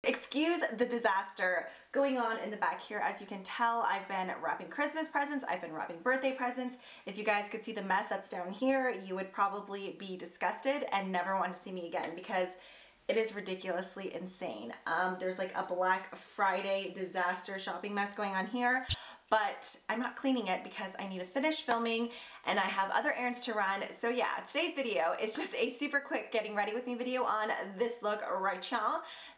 Excuse the disaster going on in the back here. As you can tell, I've been wrapping Christmas presents, I've been wrapping birthday presents. If you guys could see the mess that's down here, you would probably be disgusted and never want to see me again because it is ridiculously insane. There's like a Black Friday disaster shopping mess going on here, but I'm not cleaning it because I need to finish filming and I have other errands to run. So yeah, today's video is just a super quick getting ready with me video on this look right here.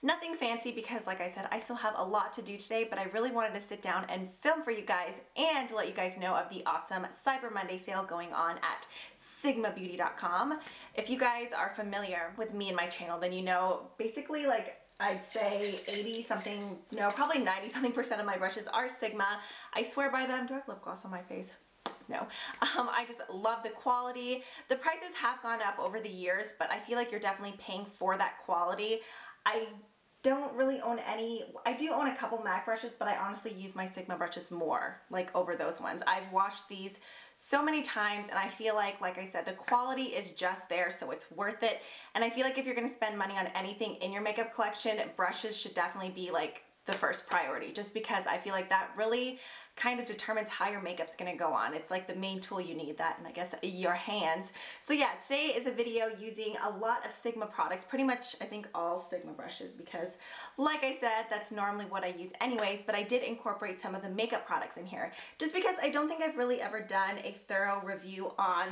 Nothing fancy because like I said, I still have a lot to do today, but I really wanted to sit down and film for you guys and to let you guys know of the awesome Cyber Monday sale going on at sigmabeauty.com. If you guys are familiar with me and my channel, then you know basically like I'd say 80 something, no, probably 90 something percent of my brushes are Sigma. I swear by them. Do I have lip gloss on my face? No. I just love the quality. The prices have gone up over the years, but I feel like you're definitely paying for that quality. I don't really own any. I do own a couple MAC brushes, but I honestly use my Sigma brushes more, like over those ones. I've washed these so many times and I feel like I said, the quality is just there, so it's worth it. And I feel like if you're gonna spend money on anything in your makeup collection, brushes should definitely be like the first priority, just because I feel like that really kind of determines how your makeup's gonna go on. It's like the main tool you need, that and I guess your hands. So yeah, today is a video using a lot of Sigma products, pretty much I think all Sigma brushes, because like I said, that's normally what I use anyways, but I did incorporate some of the makeup products in here just because I don't think I've really ever done a thorough review on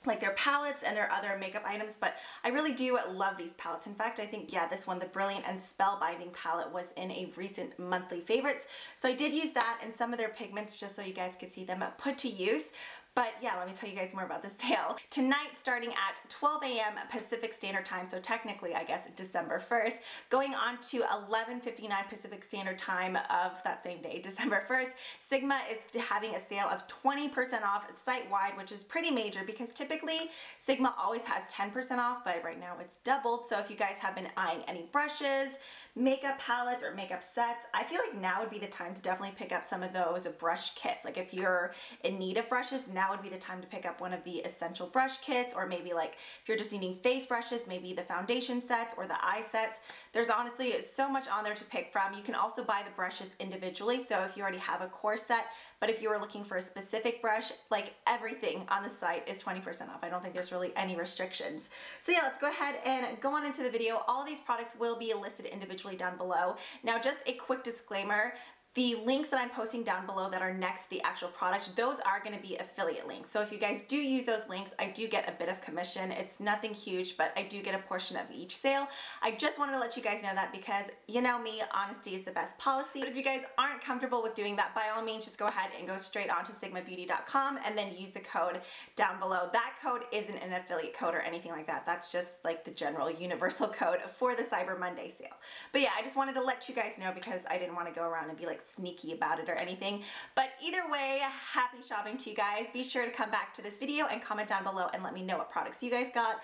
like their palettes and their other makeup items, but I really do love these palettes. In fact, I think, yeah, this one, the Brilliant and Spellbinding palette, was in a recent monthly favorites. So I did use that and some of their pigments just so you guys could see them put to use. But yeah, let me tell you guys more about the sale. Tonight, starting at 12 a.m. Pacific Standard Time, so technically, I guess, December 1st, going on to 11:59 Pacific Standard Time of that same day, December 1st, Sigma is having a sale of 20% off site-wide, which is pretty major because typically Sigma always has 10% off, but right now it's doubled. So if you guys have been eyeing any brushes, makeup palettes, or makeup sets, I feel like now would be the time to definitely pick up some of those brush kits. Like if you're in need of brushes, now would be the time to pick up one of the essential brush kits, or maybe like if you're just needing face brushes, maybe the foundation sets or the eye sets. There's honestly so much on there to pick from. You can also buy the brushes individually, so if you already have a core set, but if you were looking for a specific brush, like everything on the site is 20% off. I don't think there's really any restrictions. So yeah, let's go ahead and go on into the video. All of these products will be listed individually down below. Now, just a quick disclaimer, the links that I'm posting down below that are next to the actual product, those are going to be affiliate links. So if you guys do use those links, I do get a bit of commission. It's nothing huge, but I do get a portion of each sale. I just wanted to let you guys know that because you know me, honesty is the best policy. But if you guys aren't comfortable with doing that, by all means, just go ahead and go straight on to sigmabeauty.com and then use the code down below. That code isn't an affiliate code or anything like that. That's just like the general universal code for the Cyber Monday sale. But yeah, I just wanted to let you guys know because I didn't want to go around and be like sneaky about it or anything. But either way, happy shopping to you guys. Be sure to come back to this video and comment down below and let me know what products you guys got.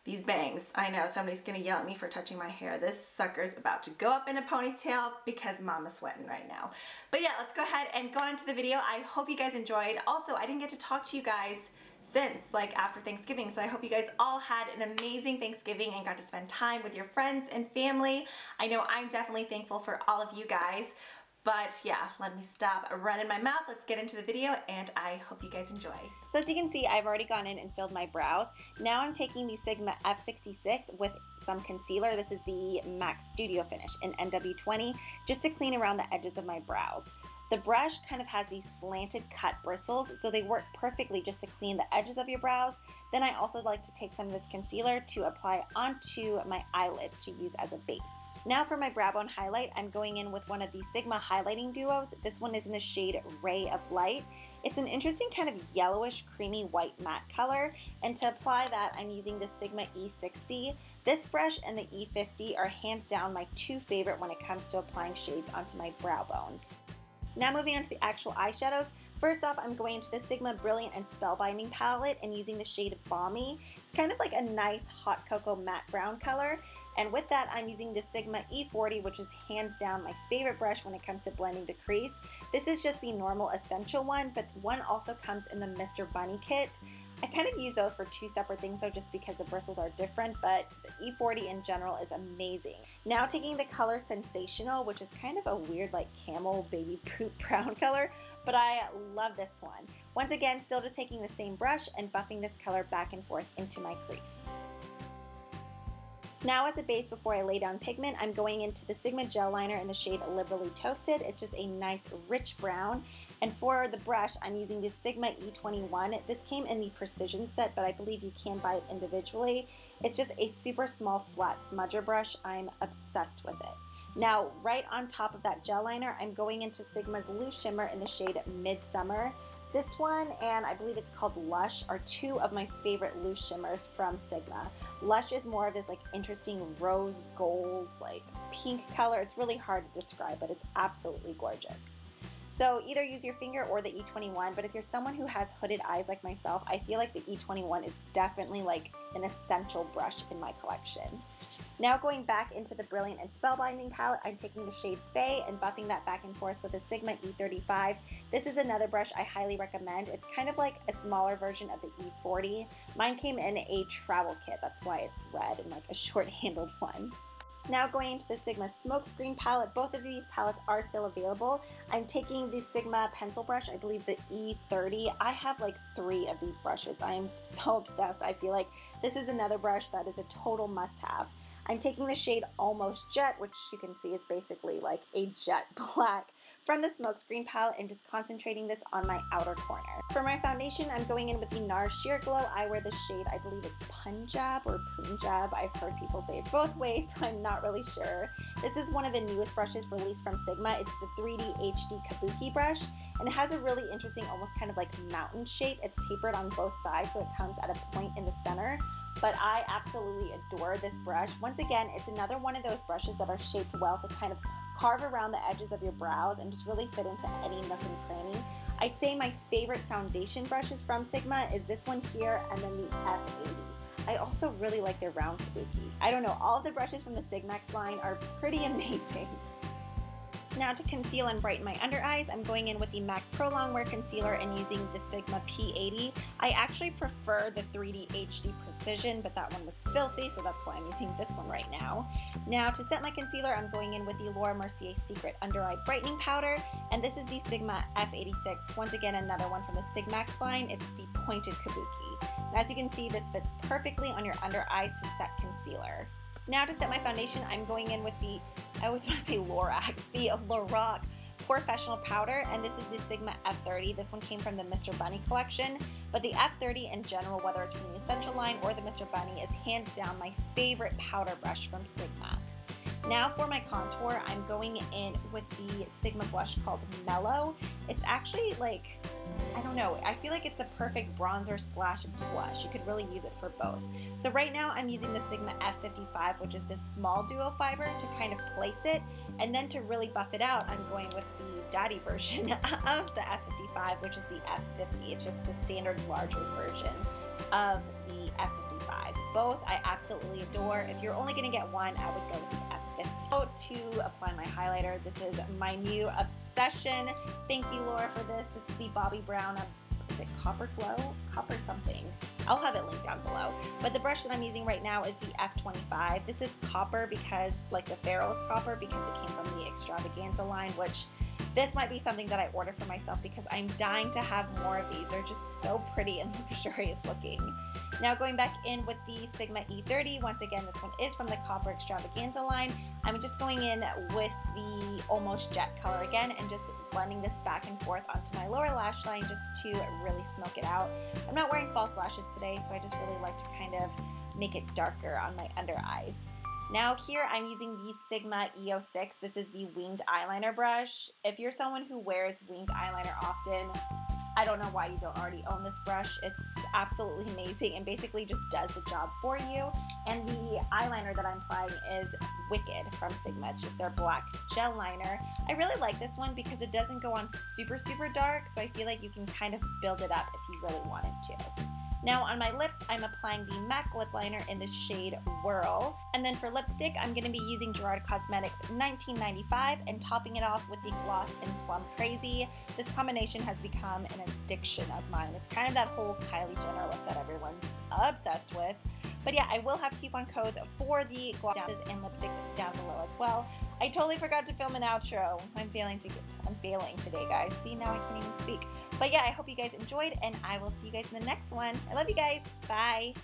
These bangs, I know somebody's gonna yell at me for touching my hair. This sucker's about to go up in a ponytail because mama's sweating right now. But yeah, let's go ahead and go on into the video. I hope you guys enjoyed. Also, I didn't get to talk to you guys since like after Thanksgiving, so I hope you guys all had an amazing Thanksgiving and got to spend time with your friends and family. I know I'm definitely thankful for all of you guys. But yeah, let me stop running my mouth. Let's get into the video and I hope you guys enjoy. So as you can see, I've already gone in and filled my brows. Now I'm taking the Sigma F66 with some concealer. This is the MAC Studio Finish in NW20, just to clean around the edges of my brows. The brush kind of has these slanted cut bristles, so they work perfectly just to clean the edges of your brows. Then I also like to take some of this concealer to apply onto my eyelids to use as a base. Now for my brow bone highlight, I'm going in with one of the Sigma highlighting duos. This one is in the shade Ray of Light. It's an interesting kind of yellowish creamy white matte color, and to apply that I'm using the Sigma E60. This brush and the E50 are hands down my two favorite when it comes to applying shades onto my brow bone. Now moving on to the actual eyeshadows. First off, I'm going into the Sigma Brilliant and Spellbinding palette and using the shade Balmy. It's kind of like a nice hot cocoa matte brown color. And with that, I'm using the Sigma E40, which is hands down my favorite brush when it comes to blending the crease. This is just the normal essential one, but one also comes in the Mr. Bunny kit. I kind of use those for two separate things though, just because the bristles are different, but the E40 in general is amazing. Now taking the color Sensational, which is kind of a weird like camel baby poop brown color, but I love this one. Once again, still just taking the same brush and buffing this color back and forth into my crease. Now as a base before I lay down pigment, I'm going into the Sigma gel liner in the shade Liberally Toasted. It's just a nice rich brown. And for the brush, I'm using the Sigma E21. This came in the Precision set, but I believe you can buy it individually. It's just a super small flat smudger brush. I'm obsessed with it. Now, right on top of that gel liner, I'm going into Sigma's Loose Shimmer in the shade Midsummer. This one and I believe it's called Lush are two of my favorite loose shimmers from Sigma. Lush is more of this like interesting rose gold, like pink color. It's really hard to describe, but it's absolutely gorgeous. So either use your finger or the E21, but if you're someone who has hooded eyes like myself, I feel like the E21 is definitely like an essential brush in my collection. Now going back into the Brilliant and Spellbinding palette, I'm taking the shade Faye and buffing that back and forth with a Sigma E35. This is another brush I highly recommend. It's kind of like a smaller version of the E40. Mine came in a travel kit, that's why it's red and like a short-handled one. Now going into the Sigma Smokescreen palette, both of these palettes are still available. I'm taking the Sigma pencil brush, I believe the E30. I have like 3 of these brushes. I am so obsessed. I feel like this is another brush that is a total must-have. I'm taking the shade Almost Jet, which you can see is basically like a jet black, from the Smokescreen palette and just concentrating this on my outer corner. For my foundation, I'm going in with the NARS Sheer Glow. I wear the shade, I believe it's Punjab or Punjab. I've heard people say it both ways, so I'm not really sure. This is one of the newest brushes released from Sigma. It's the 3D HD Kabuki brush, and it has a really interesting, almost kind of like mountain shape. It's tapered on both sides, so it comes at a point in the center. But I absolutely adore this brush. Once again, it's another one of those brushes that are shaped well to kind of carve around the edges of your brows and just really fit into any nook and cranny. I'd say my favorite foundation brushes from Sigma is this one here and then the F80. I also really like their round kabuki. I don't know, all of the brushes from the Sigmax line are pretty amazing. Now to conceal and brighten my under eyes, I'm going in with the MAC Pro Longwear Concealer and using the Sigma P80. I actually prefer the 3D HD Precision, but that one was filthy, so that's why I'm using this one right now. Now to set my concealer, I'm going in with the Laura Mercier Secret Under Eye Brightening Powder, and this is the Sigma F86. Once again, another one from the Sigmax line. It's the Pointed Kabuki. And as you can see, this fits perfectly on your under eyes to set concealer. Now to set my foundation, I'm going in with the, I always want to say Lorax, the Lorac Professional Powder, and this is the Sigma F30. This one came from the Mr. Bunny collection, but the F30 in general, whether it's from the Essential line or the Mr. Bunny, is hands down my favorite powder brush from Sigma. Now for my contour, I'm going in with the Sigma blush called Mellow. It's actually like, I don't know, I feel like it's a perfect bronzer slash blush. You could really use it for both. So right now I'm using the Sigma F55, which is this small duo fiber, to kind of place it, and then to really buff it out, I'm going with the daddy version of the F55, which is the F50. It's just the standard larger version of the F55. Both I absolutely adore. If you're only going to get one, I would go with the F50. To apply my highlighter, this is my new obsession. Thank you, Laura, for this. This is the Bobbi Brown, is it Copper Glow? Copper something. I'll have it linked down below. But the brush that I'm using right now is the F25. This is copper because, like the ferrule is copper because it came from the Extravaganza line, which this might be something that I order for myself because I'm dying to have more of these. They're just so pretty and luxurious looking. Now going back in with the Sigma E30, once again, this one is from the Copper Extravaganza line. I'm just going in with the Almost Jet color again and just blending this back and forth onto my lower lash line just to really smoke it out. I'm not wearing false lashes today, so I just really like to kind of make it darker on my under eyes. Now here I'm using the Sigma E06. This is the winged eyeliner brush. If you're someone who wears winged eyeliner often, I don't know why you don't already own this brush. It's absolutely amazing and basically just does the job for you. And the eyeliner that I'm applying is Wicked from Sigma. It's just their black gel liner. I really like this one because it doesn't go on super, super dark, so I feel like you can kind of build it up if you really wanted to. Now on my lips, I'm applying the MAC lip liner in the shade Whirl. And then for lipstick, I'm going to be using Gerard Cosmetics 1995 and topping it off with the gloss in Plum Crazy. This combination has become an addiction of mine. It's kind of that whole Kylie Jenner look that everyone's obsessed with. But yeah, I will have coupon codes for the glosses and lipsticks down below as well. I totally forgot to film an outro. I'm failing today, guys. See, now I can't even speak. But yeah, I hope you guys enjoyed, and I will see you guys in the next one. I love you guys. Bye.